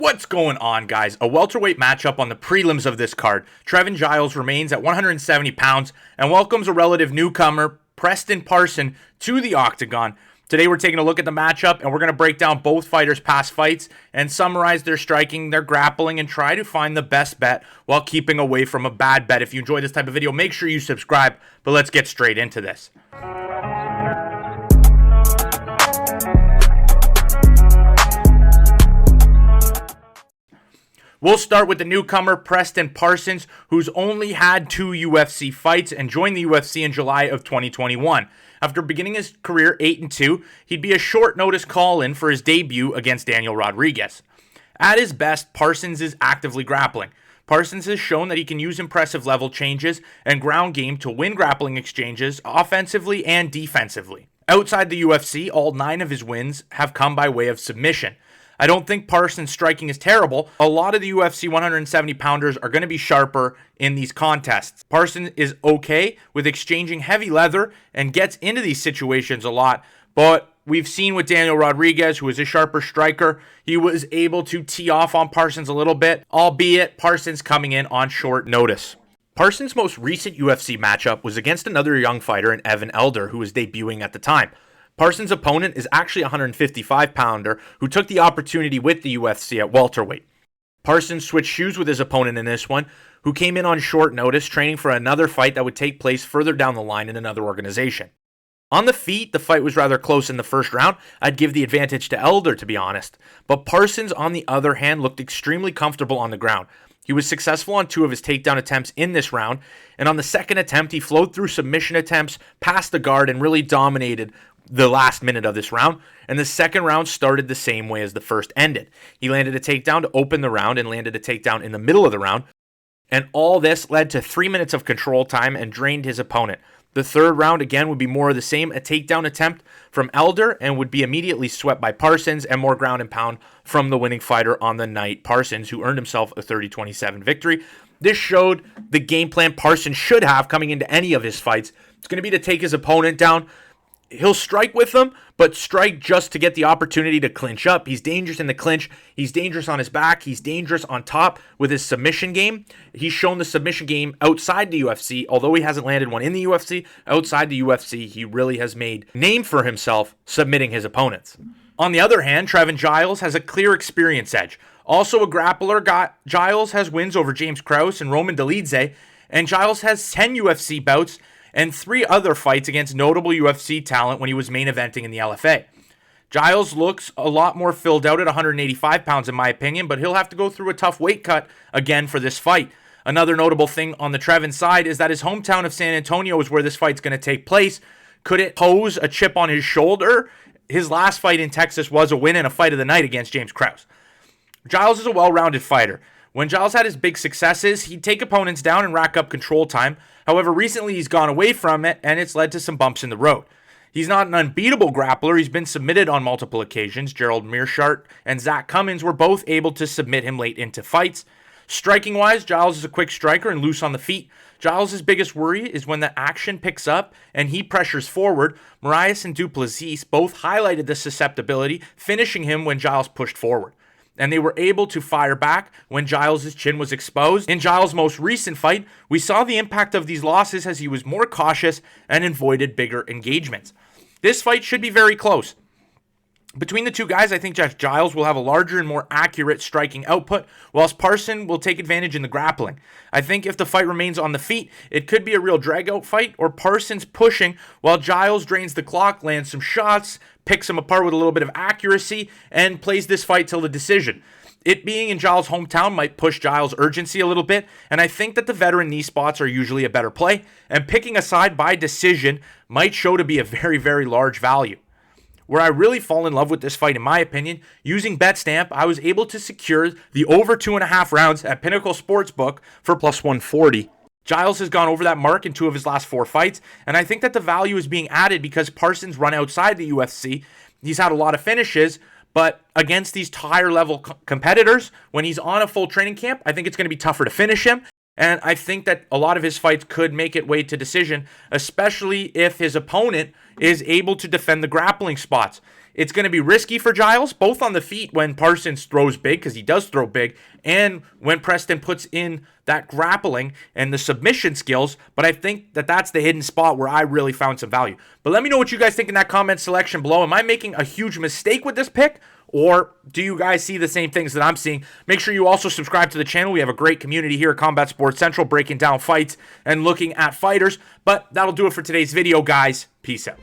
What's going on, guys? A welterweight matchup on the prelims of this card. Trevin Giles remains at 170 pounds and welcomes a relative newcomer, Preston Parson, to the octagon. Today we're taking a look at the matchup and we're going to break down both fighters' past fights and summarize their striking, their grappling, and try to find the best bet while keeping away from a bad bet. If you enjoy this type of video, make sure you subscribe, but let's get straight into this. We'll start with the newcomer, Preston Parsons, who's only had 2 UFC fights and joined the UFC in July of 2021. After beginning his career 8-2, he'd be a short notice call-in for his debut against Daniel Rodriguez. At his best, Parsons is actively grappling. Parsons has shown that he can use impressive level changes and ground game to win grappling exchanges offensively and defensively. Outside the UFC, all 9 of his wins have come by way of submission. I don't think Parsons' striking is terrible. A lot of the UFC 170-pounders are going to be sharper in these contests. Parsons is okay with exchanging heavy leather and gets into these situations a lot, but we've seen with Daniel Rodriguez, who is a sharper striker, he was able to tee off on Parsons a little bit, albeit Parsons coming in on short notice. Parsons' most recent UFC matchup was against another young fighter in Evan Elder, who was debuting at the time. Parsons' opponent is actually a 155-pounder who took the opportunity with the UFC at welterweight. Parsons switched shoes with his opponent in this one, who came in on short notice, training for another fight that would take place further down the line in another organization. On the feet, the fight was rather close in the first round. I'd give the advantage to Elder, to be honest. But Parsons, on the other hand, looked extremely comfortable on the ground. He was successful on 2 of his takedown attempts in this round, and on the second attempt, he flowed through submission attempts, past the guard, and really dominated the last minute of this round, and the second round started the same way as the first ended. He landed a takedown to open the round and landed a takedown in the middle of the round, and all this led to 3 minutes of control time and drained his opponent. The third round again would be more of the same, a takedown attempt from Elder, and would be immediately swept by Parsons, and more ground and pound from the winning fighter on the night, Parsons, who earned himself a 30-27 victory. This showed the game plan Parsons should have coming into any of his fights. It's going to be to take his opponent down. He'll strike with them, but strike just to get the opportunity to clinch up. He's dangerous in the clinch. He's dangerous on his back. He's dangerous on top with his submission game. He's shown the submission game outside the UFC. Although he hasn't landed one in the UFC, outside the UFC, he really has made a name for himself submitting his opponents. On the other hand, Trevin Giles has a clear experience edge. Also a grappler, Giles has wins over James Krause and Roman Dolidze, and Giles has 10 UFC bouts and 3 other fights against notable UFC talent when he was main eventing in the LFA. Giles looks a lot more filled out at 185 pounds in my opinion, but he'll have to go through a tough weight cut again for this fight. Another notable thing on the Trevin side is that his hometown of San Antonio is where this fight's going to take place. Could it pose a chip on his shoulder? His last fight in Texas was a win and a fight of the night against James Krause. Giles is a well-rounded fighter. When Giles had his big successes, he'd take opponents down and rack up control time. However, recently he's gone away from it, and it's led to some bumps in the road. He's not an unbeatable grappler. He's been submitted on multiple occasions. Gerald Mearshart and Zach Cummins were both able to submit him late into fights. Striking-wise, Giles is a quick striker and loose on the feet. Giles' biggest worry is when the action picks up and he pressures forward. Moraes and Duplessis both highlighted the susceptibility, finishing him when Giles pushed forward. And they were able to fire back when Giles' chin was exposed. In Giles' most recent fight, we saw the impact of these losses as he was more cautious and avoided bigger engagements. This fight should be very close. Between the two guys, I think Giles will have a larger and more accurate striking output, whilst Parson will take advantage in the grappling. I think if the fight remains on the feet, it could be a real drag-out fight, or Parsons pushing while Giles drains the clock, lands some shots, picks him apart with a little bit of accuracy, and plays this fight till the decision. It being in Giles' hometown might push Giles' urgency a little bit, and I think that the veteran knee spots are usually a better play, and picking a side by decision might show to be a very, very large value. Where I really fall in love with this fight, in my opinion, using BetStamp, I was able to secure the over 2.5 rounds at Pinnacle Sportsbook for plus 140. Giles has gone over that mark in 2 of his last 4 fights, and I think that the value is being added because Parsons run outside the UFC. He's had a lot of finishes, but against these higher level competitors, when he's on a full training camp, I think it's going to be tougher to finish him. And I think that a lot of his fights could make it way to decision, especially if his opponent is able to defend the grappling spots. it's going to be risky for Giles, both on the feet when Parsons throws big, because he does throw big, and when Preston puts in that grappling and the submission skills. But I think that that's the hidden spot where I really found some value. But let me know what you guys think in that comment section below. Am I making a huge mistake with this pick? Or do you guys see the same things that I'm seeing? Make sure you also subscribe to the channel. We have a great community here at Combat Sports Central, breaking down fights and looking at fighters. But that'll do it for today's video, guys. Peace out.